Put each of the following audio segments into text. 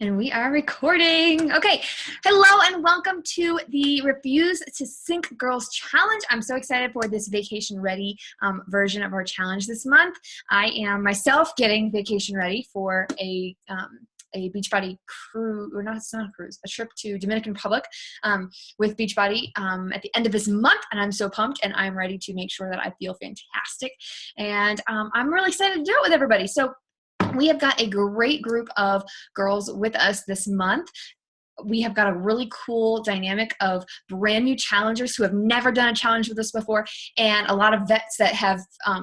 And we are recording. Okay. Hello and welcome to the Refuse to Sink Girls Challenge. I'm so excited for this vacation ready version of our challenge this month. I am myself getting vacation ready for a Beachbody cruise, or not, it's not a cruise, a trip to Dominican Republic with Beachbody at the end of this month. And I'm so pumped and I'm ready to make sure that I feel fantastic. And I'm really excited to do it with everybody. So we have got a great group of girls with us this month. We have got a really cool dynamic of brand new challengers who have never done a challenge with us before, and a lot of vets that have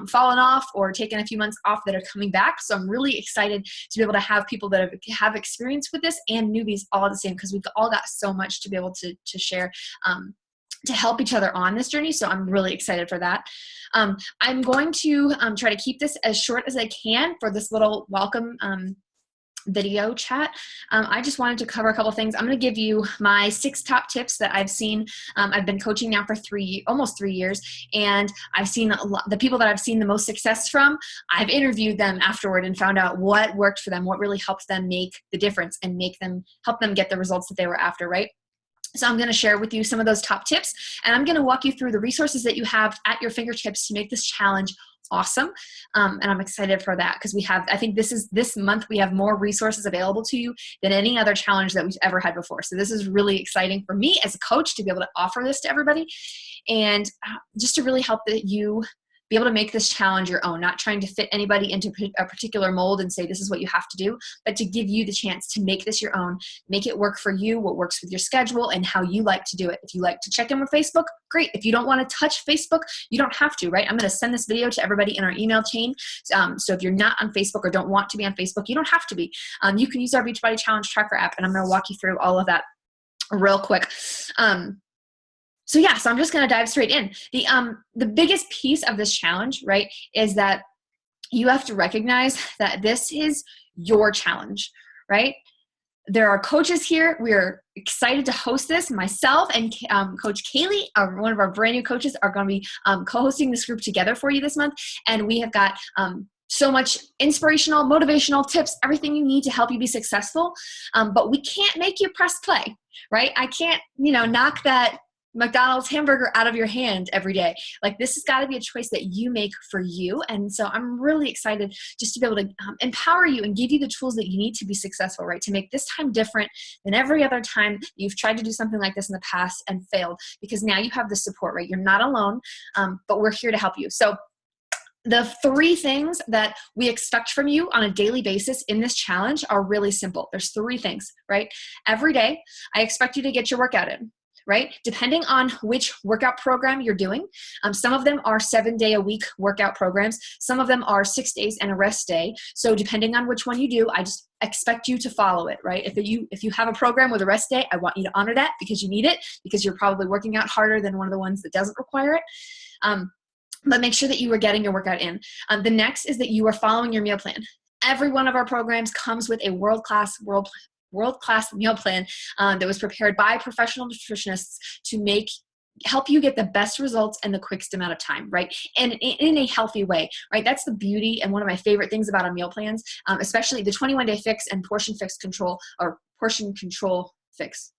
fallen off or taken a few months off that are coming back. So I'm really excited to be able to have people that have experience with this and newbies all at the same, because we've all got so much to be able to share to help each other on this journey. So I'm really excited for that. I'm going to try to keep this as short as I can for this little welcome video chat. I just wanted to cover a couple things. I'm going to give you my 6 top tips that I've seen. I've been coaching now for almost 3 years, and I've seen the people that I've seen the most success from. I've interviewed them afterward and found out what worked for them, what really helped them make the difference and help them get the results that they were after, right? So I'm going to share with you some of those top tips, and I'm going to walk you through the resources that you have at your fingertips to make this challenge awesome. And I'm excited for that because I think this month we have more resources available to you than any other challenge that we've ever had before. So this is really exciting for me as a coach to be able to offer this to everybody, and just to really help that you be able to make this challenge your own, not trying to fit anybody into a particular mold and say this is what you have to do, but to give you the chance to make this your own, make it work for you, what works with your schedule and how you like to do it. If you like to check in with Facebook, great. If you don't want to touch Facebook, you don't have to, right? I'm going to send this video to everybody in our email chain. So if you're not on Facebook or don't want to be on Facebook, you don't have to be. You can use our Beachbody Challenge Tracker app, and I'm going to walk you through all of that real quick. So I'm just going to dive straight in. The biggest piece of this challenge, right, is that you have to recognize that this is your challenge, right? There are coaches here. We're excited to host this. Myself and Coach Kaylee, one of our brand new coaches, are going to be co-hosting this group together for you this month. And we have got so much inspirational, motivational tips, everything you need to help you be successful. But we can't make you press play, right? I can't, knock that McDonald's hamburger out of your hand every day. Like, this has got to be a choice that you make for you. And so I'm really excited just to be able to empower you and give you the tools that you need to be successful, right? To make this time different than every other time you've tried to do something like this in the past and failed, because now you have the support, right? You're not alone, but we're here to help you. So the 3 things that we expect from you on a daily basis in this challenge are really simple. There's 3 things, right? Every day, I expect you to get your workout in. Right? Depending on which workout program you're doing. Some of them are 7-day-a-week workout programs. Some of them are 6 days and a rest day. So depending on which one you do, I just expect you to follow it, right? If you have a program with a rest day, I want you to honor that because you need it, because you're probably working out harder than one of the ones that doesn't require it. But make sure that you are getting your workout in. The next is that you are following your meal plan. Every one of our programs comes with a world-class meal plan that was prepared by professional nutritionists to help you get the best results in the quickest amount of time, right? And in a healthy way, right? That's the beauty and one of my favorite things about our meal plans, especially the 21-day fix and portion control fix.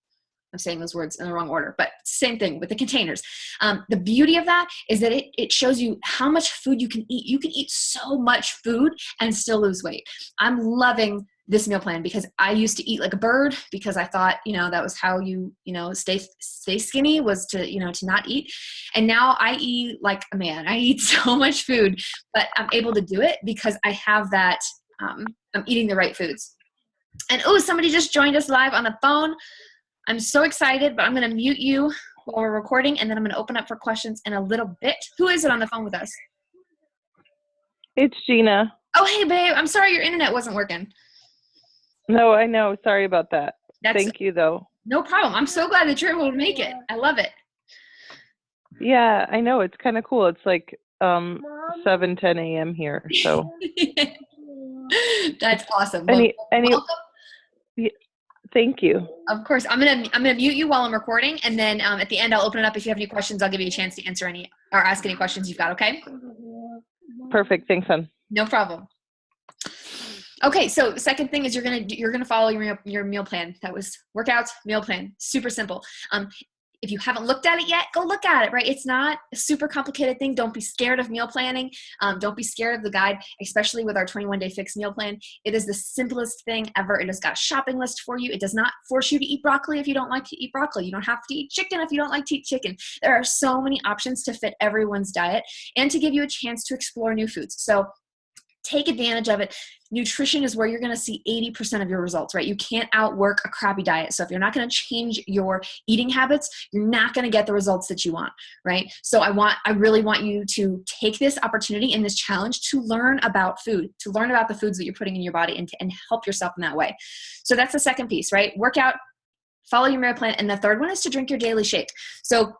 I'm saying those words in the wrong order, but same thing with the containers. The beauty of that is that it shows you how much food you can eat. You can eat so much food and still lose weight. I'm loving this meal plan because I used to eat like a bird because I thought, that was how you stay skinny, was to not eat. And now I eat like a man. I eat so much food, but I'm able to do it because I have that, I'm eating the right foods. And somebody just joined us live on the phone. I'm so excited, but I'm going to mute you while we're recording, and then I'm going to open up for questions in a little bit. Who is it on the phone with us? It's Gina. Oh, hey, babe. I'm sorry your internet wasn't working. No, I know. Sorry about that. Thank you, though. No problem. I'm so glad that you're able to make it. I love it. Yeah, I know. It's kind of cool. It's like 7:10 a.m. here. So that's awesome. Thank you. Of course. I'm gonna mute you while I'm recording, and then at the end I'll open it up. If you have any questions, I'll give you a chance to answer any or ask any questions you've got. Okay. Perfect. Thanks, hon. No problem. Okay, so the second thing is you're gonna follow your meal plan. That was workouts, meal plan, super simple. If you haven't looked at it yet, go look at it, right? It's not a super complicated thing. Don't be scared of meal planning. Don't be scared of the guide, especially with our 21-day fixed meal plan. It is the simplest thing ever. It has got a shopping list for you. It does not force you to eat broccoli if you don't like to eat broccoli. You don't have to eat chicken if you don't like to eat chicken. There are so many options to fit everyone's diet and to give you a chance to explore new foods. So take advantage of it. Nutrition is where you're going to see 80% of your results, right? You can't outwork a crappy diet. So if you're not going to change your eating habits, you're not going to get the results that you want, right? So I really want you to take this opportunity in this challenge to learn about food, to learn about the foods that you're putting in your body and help yourself in that way. So that's the second piece, right? Workout, follow your meal plan. And the third one is to drink your daily shake. So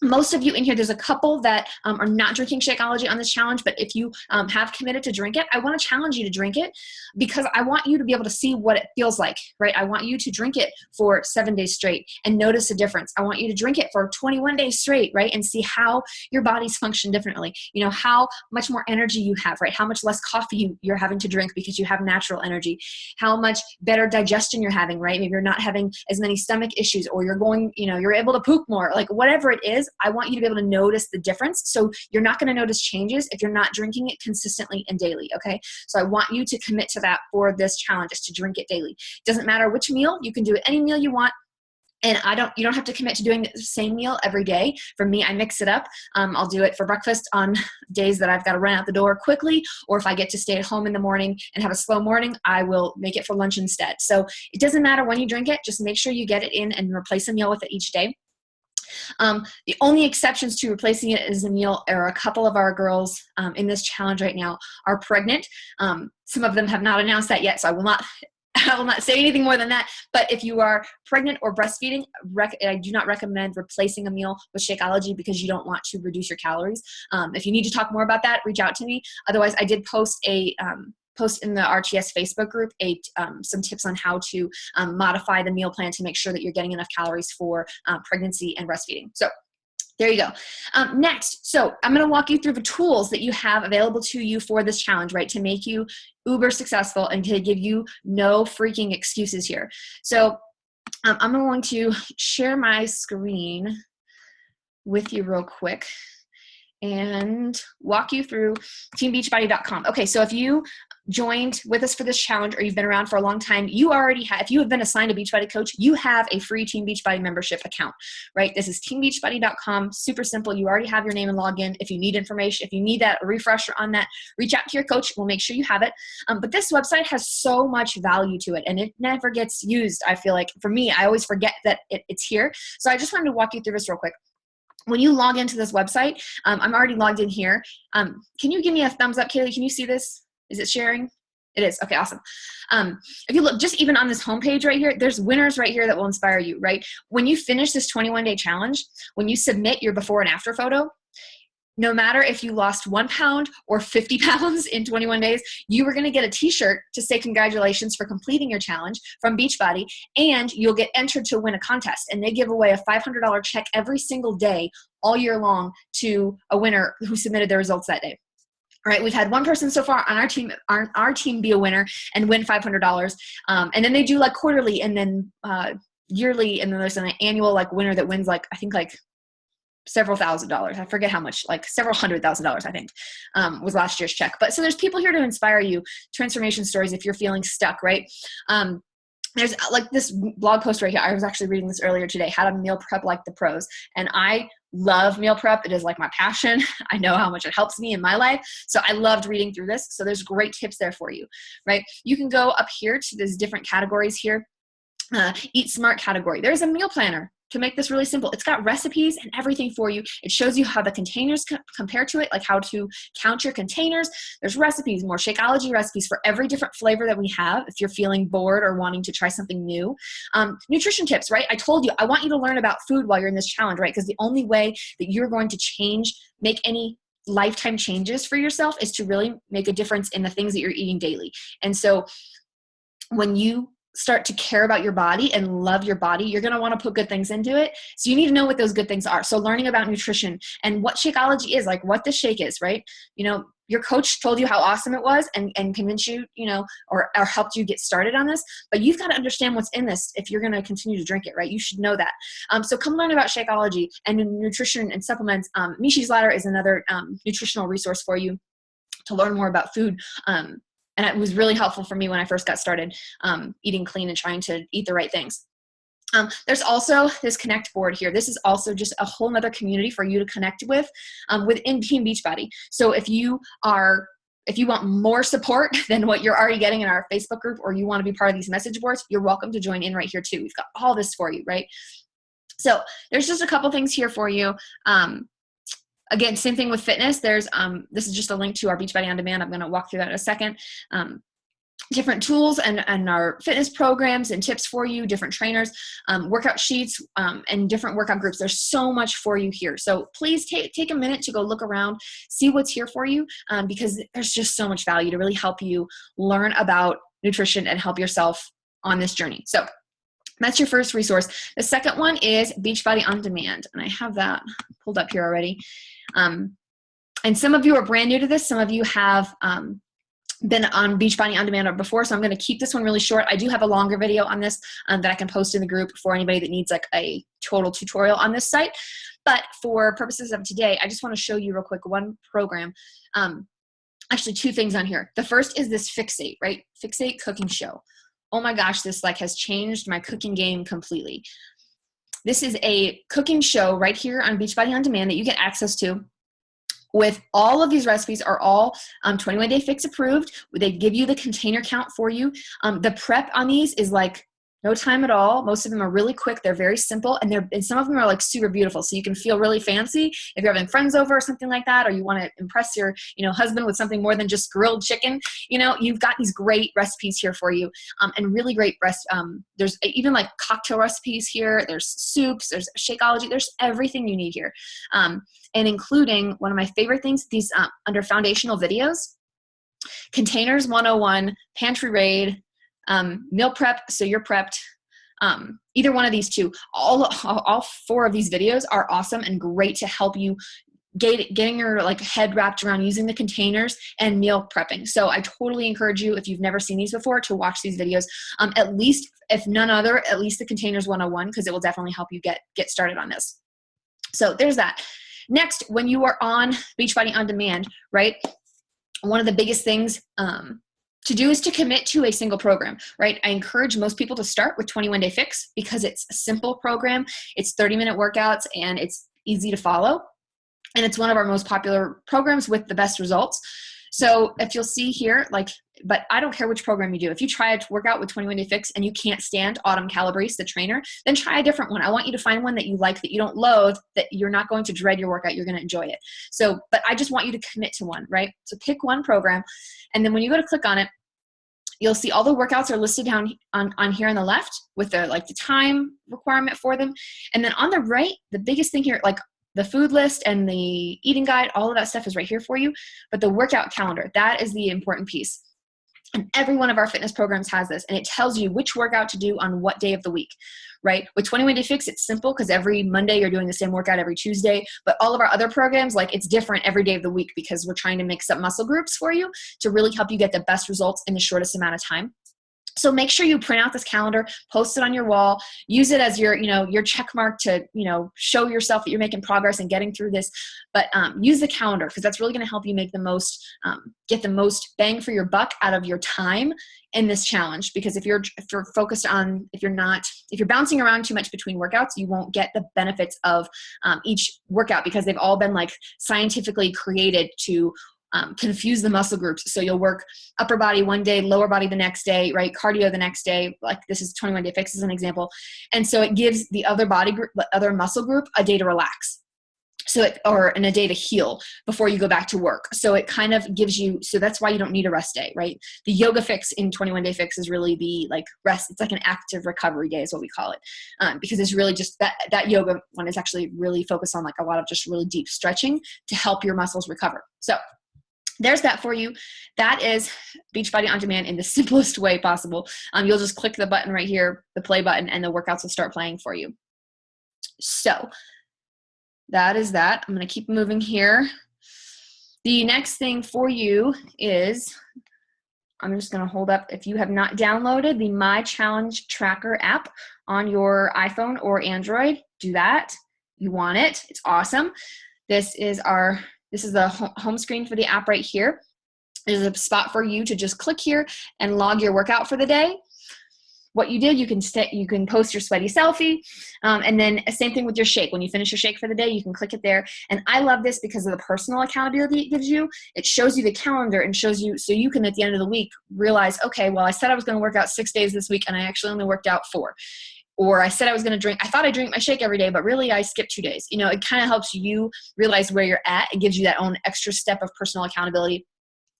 most of you in here, there's a couple that are not drinking Shakeology on this challenge, but if you have committed to drink it, I want to challenge you to drink it because I want you to be able to see what it feels like, right? I want you to drink it for 7 days straight and notice a difference. I want you to drink it for 21 days straight, right? And see how your bodies function differently. You know, how much more energy you have, right? How much less coffee you're having to drink because you have natural energy. How much better digestion you're having, right? Maybe you're not having as many stomach issues or you're able to poop more, like whatever it is. I want you to be able to notice the difference. So you're not going to notice changes if you're not drinking it consistently and daily, okay? So I want you to commit to that for this challenge, is to drink it daily. It doesn't matter which meal. You can do it any meal you want. And you don't have to commit to doing the same meal every day. For me, I mix it up. I'll do it for breakfast on days that I've got to run out the door quickly, or if I get to stay at home in the morning and have a slow morning, I will make it for lunch instead. So it doesn't matter when you drink it. Just make sure you get it in and replace a meal with it each day. The only exceptions to replacing it as a meal are a couple of our girls in this challenge right now are pregnant. Some of them have not announced that yet, so I will not say anything more than that. But if you are pregnant or breastfeeding, I do not recommend replacing a meal with Shakeology because you don't want to reduce your calories. If you need to talk more about that, reach out to me. Otherwise, I did post in the RTS Facebook group some tips on how to modify the meal plan to make sure that you're getting enough calories for pregnancy and breastfeeding. So there you go. Next, so I'm going to walk you through the tools that you have available to you for this challenge, right, to make you uber successful and to give you no freaking excuses here. So I'm going to share my screen with you real quick and walk you through teambeachbody.com. Okay, so if you joined with us for this challenge or you've been around for a long time, if you have been assigned a Beachbody coach, you have a free Team Beachbody membership account, right? This is teambeachbody.com, super simple. You already have your name and login. If you need information, if you need a refresher on that, reach out to your coach. We'll make sure you have it. But this website has so much value to it and it never gets used. I feel like for me, I always forget that it's here. So I just wanted to walk you through this real quick. When you log into this website, I'm already logged in here. Can you give me a thumbs up, Kaylee? Can you see this? Is it sharing? It is. Okay, awesome. If you look just even on this homepage right here, there's winners right here that will inspire you, right? When you finish this 21-day challenge, when you submit your before and after photo, no matter if you lost 1 pound or 50 pounds in 21 days, you are going to get a t-shirt to say congratulations for completing your challenge from Beachbody, and you'll get entered to win a contest. And they give away a $500 check every single day all year long to a winner who submitted their results that day. All right, we've had one person so far on our team be a winner and win $500. And then they do like quarterly and then yearly, and then there's an annual like winner that wins like, I think like several $1,000s. I forget how much, like several $100,000, I think, was last year's check. But so there's people here to inspire you, transformation stories if you're feeling stuck, right? There's like this blog post right here. I was actually reading this earlier today, how to meal prep like the pros. And I love meal prep. It is like my passion. I know how much it helps me in my life. So I loved reading through this. So there's great tips there for you, right? You can go up here to these different categories here. Eat Smart category. There's a meal planner to make this really simple. It's got recipes and everything for you. It shows you how the containers compare to it, like how to count your containers. There's recipes, more Shakeology recipes for every different flavor that we have if you're feeling bored or wanting to try something new. Nutrition tips, right? I told you, I want you to learn about food while you're in this challenge, right? Because the only way that you're going to make any lifetime changes for yourself is to really make a difference in the things that you're eating daily. And so when you start to care about your body and love your body, you're going to want to put good things into it. So you need to know what those good things are. So learning about nutrition and what Shakeology is, like what the shake is, right? You know, your coach told you how awesome it was and convinced you, or helped you get started on this, but you've got to understand what's in this if you're going to continue to drink it, right? You should know that. So come learn about Shakeology and nutrition and supplements. Mishi's Ladder is another nutritional resource for you to learn more about food. And it was really helpful for me when I first got started eating clean and trying to eat the right things. There's also this Connect board here. This is also just a whole nother community for you to connect with within Team Beachbody. So if you want more support than what you're already getting in our Facebook group, or you want to be part of these message boards, you're welcome to join in right here too. We've got all this for you, right? So there's just a couple things here for you. Again, same thing with fitness. There's this is just a link to our Beachbody On Demand. I'm going to walk through that in a second. Different tools and our fitness programs and tips for you, different trainers, workout sheets, and different workout groups. There's so much for you here. So please take a minute to go look around, see what's here for you, because there's just so much value to really help you learn about nutrition and help yourself on this journey. So that's your first resource. The second one is Beachbody On Demand, and I have that pulled up here already. And some of you are brand new to this. Some of you have been on Beachbody On Demand before, so I'm going to keep this one really short. I do have a longer video on this that I can post in the group for anybody that needs like a total tutorial on this site. But for purposes of today, I just want to show you real quick one program. Actually, two things on here. The first is this Fixate, right? Fixate cooking show. Oh my gosh, this like has changed my cooking game completely. This is a cooking show right here on Beachbody On Demand that you get access to. With all of these recipes are all 21 Day Fix approved. They give you the container count for you. The prep on these is like no time at all. Most of them are really quick. They're very simple, and some of them are like super beautiful. So you can feel really fancy if you're having friends over or something like that, or you want to impress your husband with something more than just grilled chicken. You've got these great recipes here for you, and really great there's even like cocktail recipes here. There's soups. There's Shakeology. There's everything you need here, and including one of my favorite things. These under foundational videos, Containers 101, Pantry Raid. Meal prep, so you're prepped. Either one of these two, all four of these videos are awesome and great to help you getting your like head wrapped around using the containers and meal prepping. So I totally encourage you, if you've never seen these before, to watch these videos. At least, if none other, at least the Containers 101, because it will definitely help you get started on this. So there's that. Next, when you are on Beachbody On Demand, right? One of the biggest things to do is to commit to a single program, right? I encourage most people to start with 21 Day Fix because it's a simple program. It's 30-minute workouts and it's easy to follow. And it's one of our most popular programs with the best results. So if you'll see here, but I don't care which program you do. If you try to work out with 21 Day Fix and you can't stand Autumn Calabrese, the trainer, then try a different one. I want you to find one that you like, that you don't loathe, that you're not going to dread your workout. You're going to enjoy it. So, but I just want you to commit to one, right? So pick one program. And then when you go to click on it, you'll see all the workouts are listed down on here on the left with the time requirement for them. And then on the right, the biggest thing here, like the food list and the eating guide, all of that stuff is right here for you. But the workout calendar, that is the important piece. And every one of our fitness programs has this, and it tells you which workout to do on what day of the week, right? With 21 Day Fix, it's simple because every Monday you're doing the same workout every Tuesday, but all of our other programs, it's different every day of the week because we're trying to mix up muscle groups for you to really help you get the best results in the shortest amount of time. So make sure you print out this calendar, post it on your wall, use it as your check mark to, show yourself that you're making progress and getting through this. But use the calendar because that's really going to help you make the most, get the most bang for your buck out of your time in this challenge. Because if you're focused on, if you're bouncing around too much between workouts, you won't get the benefits of each workout because they've all been scientifically created to confuse the muscle groups. So you'll work upper body one day, lower body the next day, right? Cardio the next day. This is 21 Day Fix as an example. And so it gives the other body group, the other muscle group, a day to relax. And a day to heal before you go back to work. So it kind of gives you, so that's why you don't need a rest day, right? The yoga fix in 21 Day Fix is really the rest. It's like an active recovery day is what we call it. Because it's really just that yoga one is actually really focused on a lot of just really deep stretching to help your muscles recover. So there's that for you. That is Beachbody On Demand in the simplest way possible. You'll just click the button right here, the play button, and the workouts will start playing for you. So that is that. I'm going to keep moving here. The next thing for you is, I'm just going to hold up, if you have not downloaded the My Challenge Tracker app on your iPhone or Android, do that. You want it. It's awesome. This is the home screen for the app right here. There's a spot for you to just click here and log your workout for the day. What you did, you can post your sweaty selfie, and then same thing with your shake. When you finish your shake for the day, you can click it there. And I love this because of the personal accountability it gives you. It shows you the calendar and shows you, so you can at the end of the week realize, okay, well, I said I was going to work out 6 days this week and I actually only worked out 4. Or I said I was going to drink, I thought I drink my shake every day, but really I skipped 2 days. You know, it kind of helps you realize where you're at. It gives you that own extra step of personal accountability.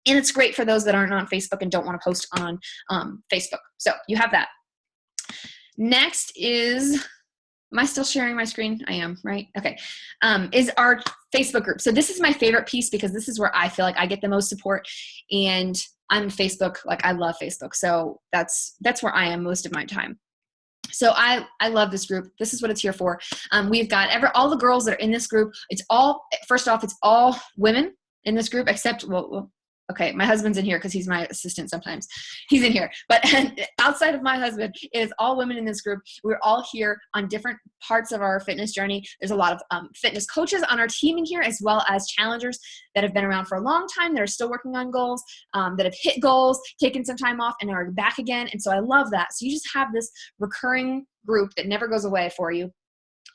And it's great for those that aren't on Facebook and don't want to post on Facebook. So you have that. Next is, am I still sharing my screen? I am, right? Okay. Is our Facebook group. So this is my favorite piece because this is where I feel like I get the most support, and I'm Facebook, like I love Facebook. So that's where I am most of my time. So I love this group. This is what it's here for. We've got all the girls that are in this group. First off, it's all women in this group, except, well, okay, my husband's in here because he's my assistant sometimes. He's in here. But outside of my husband, it is all women in this group. We're all here on different parts of our fitness journey. There's a lot of fitness coaches on our team in here, as well as challengers that have been around for a long time, that are still working on goals, that have hit goals, taken some time off, and are back again. And so I love that. So you just have this recurring group that never goes away for you.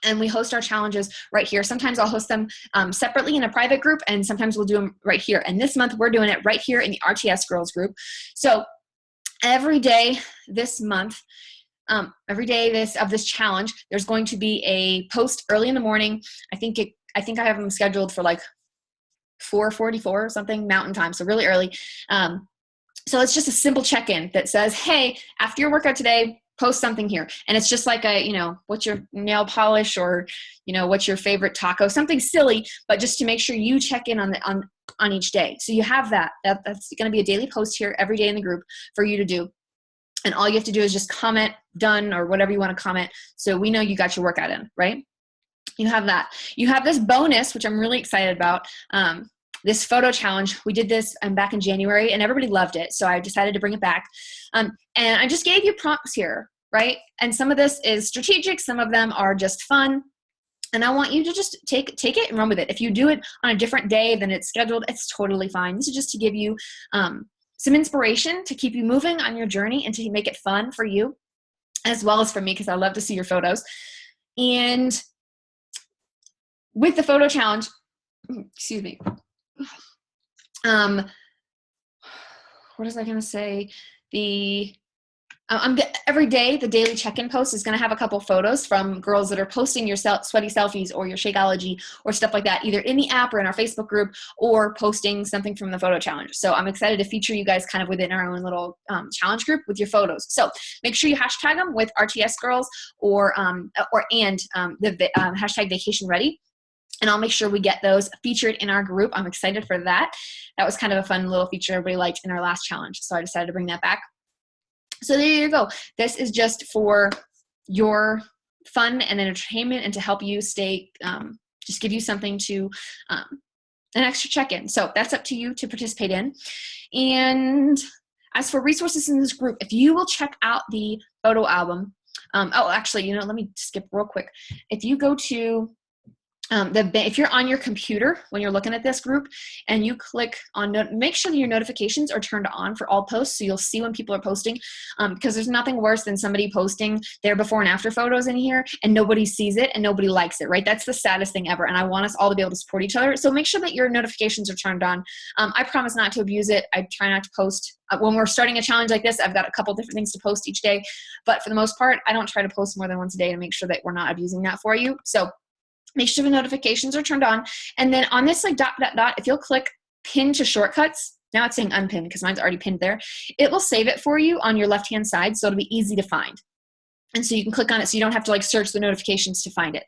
And we host our challenges right here. Sometimes I'll host them separately in a private group, and sometimes we'll do them right here. And this month we're doing it right here in the RTS Girls group. So every day this month, every day of this challenge, there's going to be a post early in the morning. I think I have them scheduled for like 4:44 or something Mountain Time, so really early. So it's just a simple check-in that says, hey, after your workout today, post something here. And it's just like what's your nail polish, or, what's your favorite taco, something silly, but just to make sure you check in on each day. So you have that's going to be a daily post here every day in the group for you to do. And all you have to do is just comment done, or whatever you want to comment, so we know you got your workout in, right? You have that. You have this bonus, which I'm really excited about. This photo challenge, we did this back in January, and everybody loved it. So I decided to bring it back. And I just gave you prompts here, right? And some of this is strategic. Some of them are just fun. And I want you to just take it and run with it. If you do it on a different day than it's scheduled, it's totally fine. This is just to give you some inspiration to keep you moving on your journey and to make it fun for you, as well as for me, because I love to see your photos. And with the photo challenge, excuse me, what was I going to say? Every day, the daily check-in post is going to have a couple photos from girls that are posting your sweaty selfies or your Shakeology or stuff like that, either in the app or in our Facebook group, or posting something from the photo challenge. So I'm excited to feature you guys kind of within our own little challenge group with your photos. So make sure you hashtag them with RTSgirls or the hashtag vacation ready. And I'll make sure we get those featured in our group. I'm excited for that. That was kind of a fun little feature everybody liked in our last challenge. So I decided to bring that back. So there you go. This is just for your fun and entertainment, and to help you stay, just give you something to, an extra check-in. So that's up to you to participate in. And as for resources in this group, if you will check out the photo album, actually, let me skip real quick. If you go to, if you're on your computer when you're looking at this group, and you click on make sure that your notifications are turned on for all posts, so you'll see when people are posting, because there's nothing worse than somebody posting their before and after photos in here and nobody sees it and nobody likes it, right? That's the saddest thing ever, and I want us all to be able to support each other. So make sure that your notifications are turned on. I promise not to abuse it. I try not to post. When we're starting a challenge like this, I've got a couple different things to post each day, but for the most part, I don't try to post more than once a day to make sure that we're not abusing that for you. So make sure the notifications are turned on. And then on this dot, if you'll click pin to shortcuts, now it's saying unpin because mine's already pinned there, it will save it for you on your left-hand side, so it'll be easy to find. And so you can click on it so you don't have to search the notifications to find it.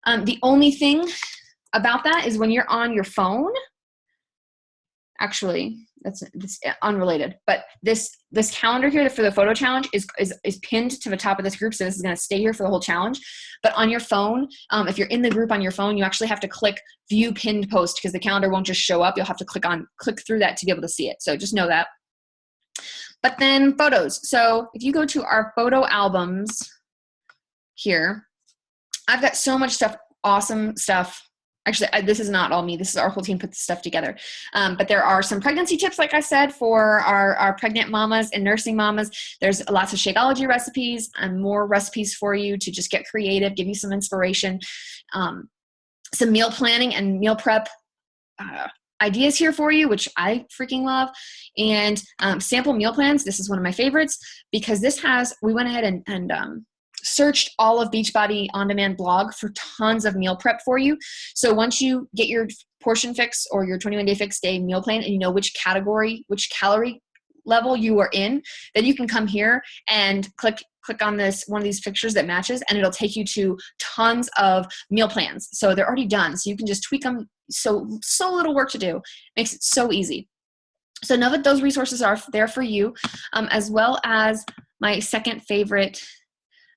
The only thing about that is when you're on your phone, actually, that's unrelated, but this calendar here for the photo challenge is pinned to the top of this group. So this is going to stay here for the whole challenge. But on your phone, if you're in the group on your phone, you actually have to click view pinned post because the calendar won't just show up. You'll have to click through that to be able to see it. So just know that. But then photos. So if you go to our photo albums here, I've got so much stuff, awesome stuff. Actually, this is not all me. This is our whole team put this stuff together. But there are some pregnancy tips, like I said, for our pregnant mamas and nursing mamas. There's lots of Shakeology recipes and more recipes for you to just get creative, give you some inspiration. Some meal planning and meal prep ideas here for you, which I freaking love. And sample meal plans. This is one of my favorites because we went ahead and searched all of Beachbody on-demand blog for tons of meal prep for you. So once you get your portion fix or your 21-day fixed day meal plan and you know which category, which calorie level you are in, then you can come here and click on one of these pictures that matches, and it'll take you to tons of meal plans. So they're already done. So you can just tweak them. So little work to do. Makes it so easy. So know that those resources are there for you, as well as my second favorite.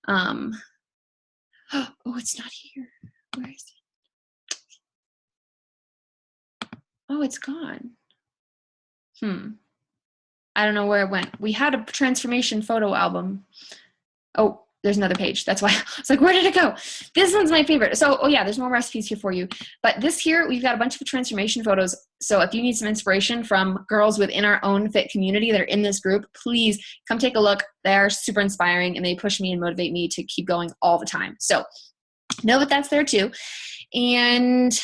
Oh, it's not here. Where is it? Oh, it's gone. I don't know where it went. We had a transformation photo album. Oh, there's another page. That's why I was like, where did it go? This one's my favorite. So, oh yeah, there's more recipes here for you. But this here, we've got a bunch of transformation photos. So if you need some inspiration from girls within our own fit community that are in this group, please come take a look. They're super inspiring and they push me and motivate me to keep going all the time. So know that that's there too. And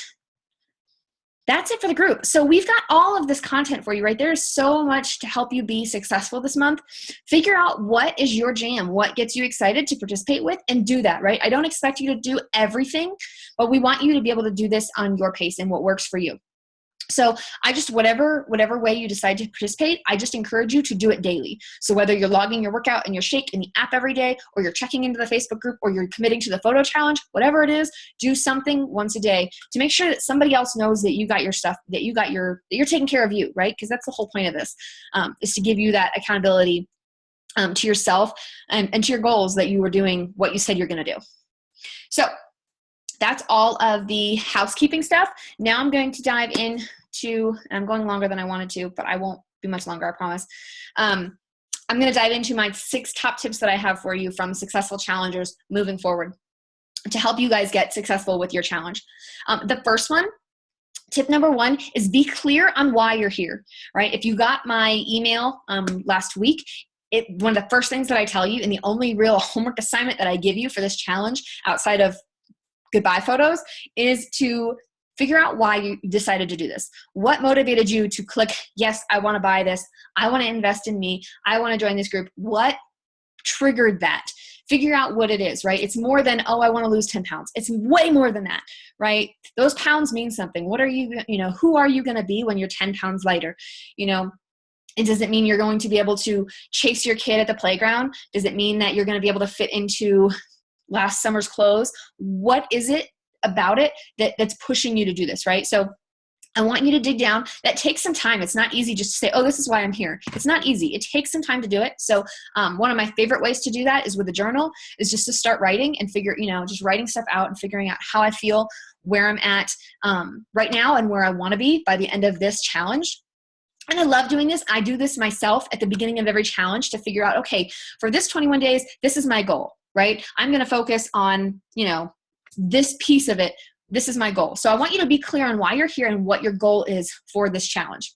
that's it for the group. So we've got all of this content for you, right? There's so much to help you be successful this month. Figure out what is your jam, what gets you excited to participate with, and do that, right? I don't expect you to do everything, but we want you to be able to do this on your pace and what works for you. So I just, whatever way you decide to participate, I just encourage you to do it daily. So whether you're logging your workout and your shake in the app every day, or you're checking into the Facebook group, or you're committing to the photo challenge, whatever it is, do something once a day to make sure that somebody else knows that you got your stuff, that you're taking care of you, right? Because that's the whole point of this, is to give you that accountability to yourself and to your goals that you were doing what you said you're going to do. So that's all of the housekeeping stuff. Now I'm going to dive into, and I'm going longer than I wanted to, but I won't be much longer, I promise. I'm going to dive into my 6 top tips that I have for you from successful challengers moving forward to help you guys get successful with your challenge. The first one, tip number 1, is be clear on why you're here, right? If you got my email last week, one of the first things that I tell you, and the only real homework assignment that I give you for this challenge outside of goodbye photos, is to figure out why you decided to do this. What motivated you to click, yes, I want to buy this. I want to invest in me. I want to join this group. What triggered that? Figure out what it is, right? It's more than, oh, I want to lose 10 pounds. It's way more than that, right? Those pounds mean something. What are you, who are you going to be when you're 10 pounds lighter? And does it mean you're going to be able to chase your kid at the playground? Does it mean that you're going to be able to fit into last summer's clothes? What is it about it that's pushing you to do this, right? So I want you to dig down. That takes some time. It's not easy just to say, oh, this is why I'm here. It's not easy. It takes some time to do it. So one of my favorite ways to do that is with a journal, is just to start writing and just writing stuff out and figuring out how I feel, where I'm at right now and where I want to be by the end of this challenge. And I love doing this. I do this myself at the beginning of every challenge to figure out, okay, for this 21 days, this is my goal. Right? I'm going to focus on, this piece of it. This is my goal. So I want you to be clear on why you're here and what your goal is for this challenge.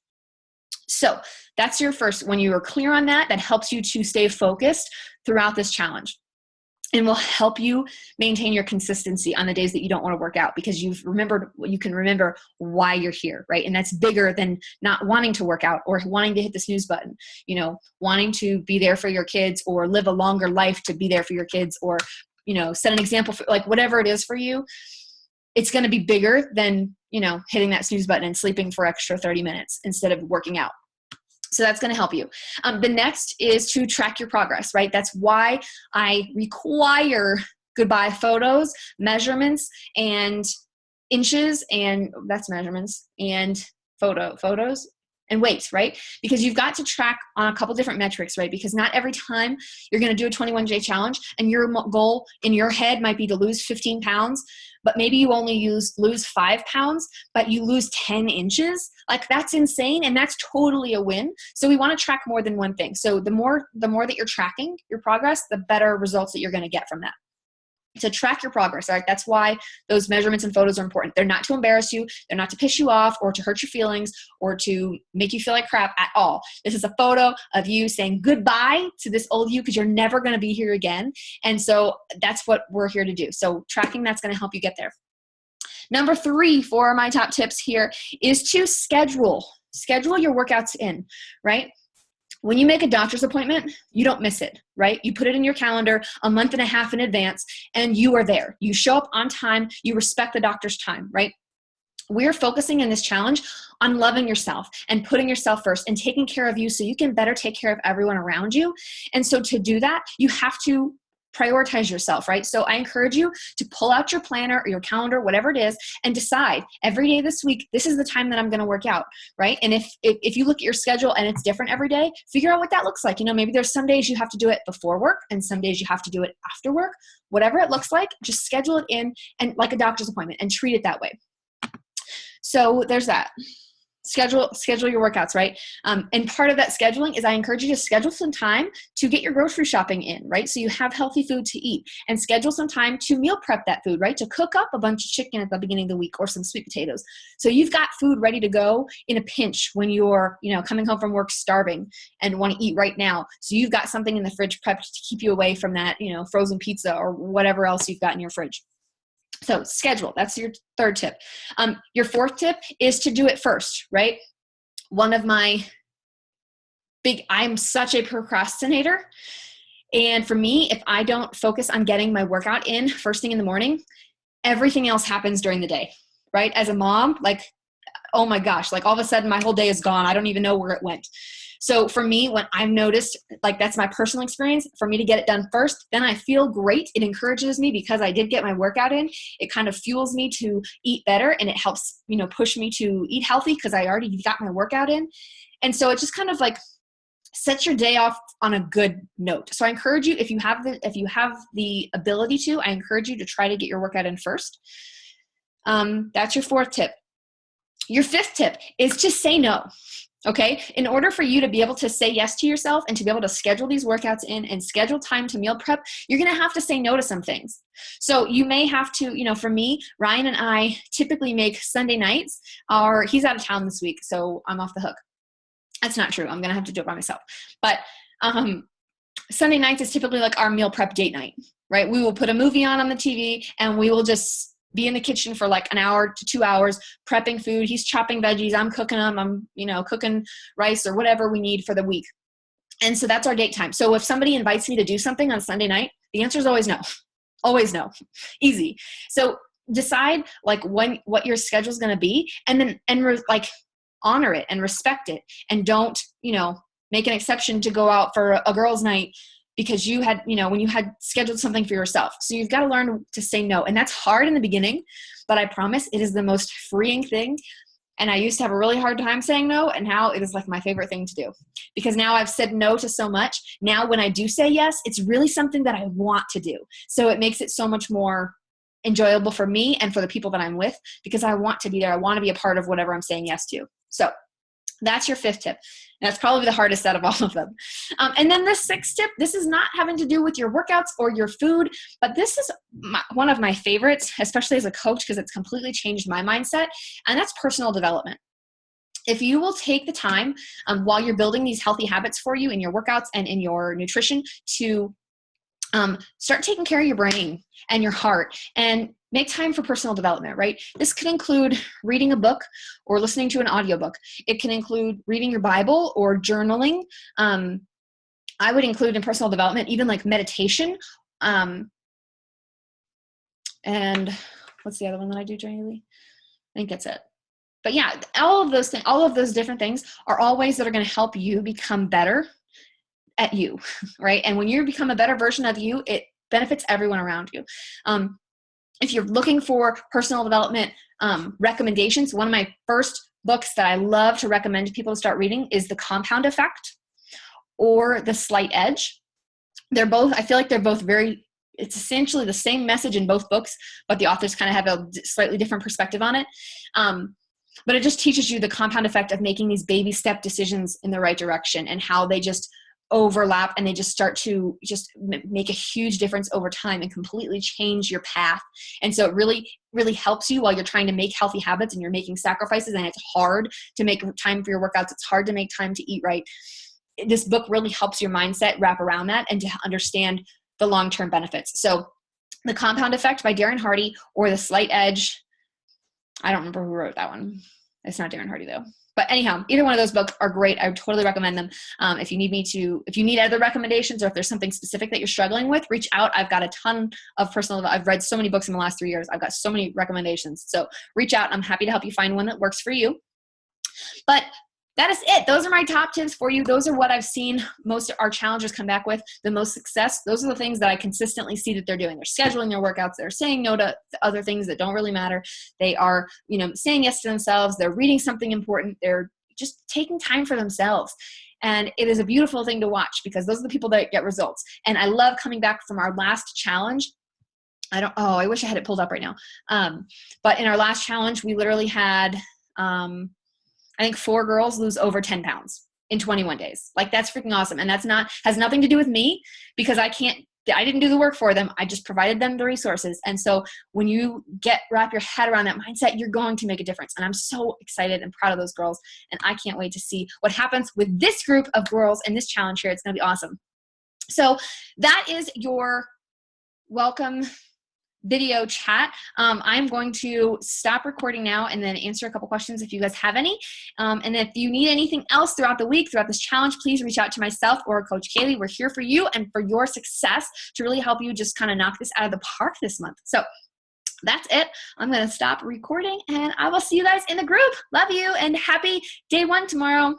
So that's your first, when you are clear on that, that helps you to stay focused throughout this challenge and will help you maintain your consistency on the days that you don't want to work out because you can remember why you're here, right? And that's bigger than not wanting to work out or wanting to hit the snooze button, wanting to be there for your kids or live a longer life to be there for your kids or, set an example for whatever it is for you. It's going to be bigger than, hitting that snooze button and sleeping for extra 30 minutes instead of working out. So that's going to help you. The next is to track your progress, right? That's why I require goodbye photos, measurements, and inches, and that's measurements, and photos, and weight, right? Because you've got to track on a couple different metrics, right? Because not every time you're going to do a 21-day challenge and your goal in your head might be to lose 15 pounds, but maybe you only lose 5 pounds, but you lose 10 inches. Like, that's insane, and that's totally a win. So we want to track more than one thing. So the more that you're tracking your progress, the better results that you're going to get from that. To track your progress, right? That's why those measurements and photos are important. They're not to embarrass you. They're not to piss you off or to hurt your feelings or to make you feel like crap at all. This is a photo of you saying goodbye to this old you because you're never going to be here again. And so that's what we're here to do. So tracking, that's going to help you get there. Number 3 for my top tips here is to schedule your workouts in, right? When you make a doctor's appointment, you don't miss it, right? You put it in your calendar a month and a half in advance, and you are there. You show up on time. You respect the doctor's time, right? We're focusing in this challenge on loving yourself and putting yourself first and taking care of you so you can better take care of everyone around you. And so to do that, you have to prioritize yourself, right? So I encourage you to pull out your planner or your calendar, whatever it is, and decide every day this week, this is the time that I'm going to work out, right? And if you look at your schedule and it's different every day, figure out what that looks like. You know, maybe there's some days you have to do it before work and some days you have to do it after work. Whatever it looks like, just schedule it in and like a doctor's appointment and treat it that way. So there's that. Schedule your workouts, right? And part of that scheduling is I encourage you to schedule some time to get your grocery shopping in, right? So you have healthy food to eat, and schedule some time to meal prep that food, right? To cook up a bunch of chicken at the beginning of the week or some sweet potatoes. So you've got food ready to go in a pinch when you're, coming home from work starving and want to eat right now. So you've got something in the fridge prepped to keep you away from that, frozen pizza or whatever else you've got in your fridge. So schedule, that's your 3rd tip. Your 4th tip is to do it first, right? One of my I'm such a procrastinator. And for me, if I don't focus on getting my workout in first thing in the morning, everything else happens during the day, right? As a mom, oh my gosh, all of a sudden my whole day is gone. I don't even know where it went. So for me, when I've noticed, that's my personal experience, for me to get it done first, then I feel great. It encourages me because I did get my workout in. It kind of fuels me to eat better, and it helps, push me to eat healthy because I already got my workout in. And so it just kind of sets your day off on a good note. So I encourage you, if you have the ability to, I encourage you to try to get your workout in first. That's your 4th tip. Your 5th tip is to say no. Okay. In order for you to be able to say yes to yourself and to be able to schedule these workouts in and schedule time to meal prep, you're going to have to say no to some things. So you may have to, for me, Ryan and I typically make Sunday nights, he's out of town this week, so I'm off the hook. That's not true. I'm going to have to do it by myself. But Sunday nights is typically our meal prep date night, right? We will put a movie on the TV and we will just be in the kitchen for an hour to 2 hours prepping food. He's chopping veggies. I'm cooking them. I'm, cooking rice or whatever we need for the week. And so that's our date time. So if somebody invites me to do something on Sunday night, the answer is always no. Always no. Easy. So decide what your schedule is going to be, and then honor it and respect it, and don't, make an exception to go out for a girls' night because you had, when you had scheduled something for yourself. So you've got to learn to say no. And that's hard in the beginning, but I promise it is the most freeing thing. And I used to have a really hard time saying no, and now it is my favorite thing to do, because now I've said no to so much. Now when I do say yes, it's really something that I want to do. So it makes it so much more enjoyable for me and for the people that I'm with, because I want to be there. I want to be a part of whatever I'm saying yes to. So that's your 5th tip. And that's probably the hardest out of all of them. And then the 6th tip, this is not having to do with your workouts or your food, but this is one of my favorites, especially as a coach, because it's completely changed my mindset, and that's personal development. If you will take the time while you're building these healthy habits for you in your workouts and in your nutrition to start taking care of your brain and your heart and make time for personal development, right? This could include reading a book or listening to an audiobook. It can include reading your Bible or journaling. I would include in personal development even meditation. And what's the other one that I do daily? I think that's it. But yeah, all of those different things are all ways that are going to help you become better at you, right? And when you become a better version of you, it benefits everyone around you. If you're looking for personal development recommendations, one of my first books that I love to recommend to people to start reading is The Compound Effect or The Slight Edge. They're both, I feel like they're both it's essentially the same message in both books, but the authors kind of have a slightly different perspective on it. But it just teaches you the compound effect of making these baby step decisions in the right direction and how they just overlap and they just start to just make a huge difference over time and completely change your path. And so it really, really helps you while you're trying to make healthy habits and you're making sacrifices, and it's hard to make time for your workouts. It's hard to make time to eat right. This book really helps your mindset wrap around that and to understand the long-term benefits. So The Compound Effect by Darren Hardy or The Slight Edge. I don't remember who wrote that one. It's not Darren Hardy though. But anyhow, either one of those books are great. I would totally recommend them. If you need other recommendations, or if there's something specific that you're struggling with, reach out. I've got a ton of I've read so many books in the last 3 years. I've got so many recommendations. So reach out. I'm happy to help you find one that works for you. But that is it. Those are my top tips for you. Those are what I've seen most of our challengers come back with the most success. Those are the things that I consistently see that they're doing. They're scheduling their workouts. They're saying no to other things that don't really matter. They are, saying yes to themselves. They're reading something important. They're just taking time for themselves. And it is a beautiful thing to watch because those are the people that get results. And I love coming back from our last challenge. I wish I had it pulled up right now. But in our last challenge, we literally had, I think 4 girls lose over 10 pounds in 21 days. Like, that's freaking awesome. And has nothing to do with me because I didn't do the work for them. I just provided them the resources. And so when you wrap your head around that mindset, you're going to make a difference. And I'm so excited and proud of those girls. And I can't wait to see what happens with this group of girls in this challenge here. It's going to be awesome. So that is your welcome video chat. I'm going to stop recording now and then answer a couple questions if you guys have any. And if you need anything else throughout the week, throughout this challenge, please reach out to myself or Coach Kaylee. We're here for you and for your success to really help you just kind of knock this out of the park this month. So that's it. I'm going to stop recording and I will see you guys in the group. Love you and happy day 1 tomorrow.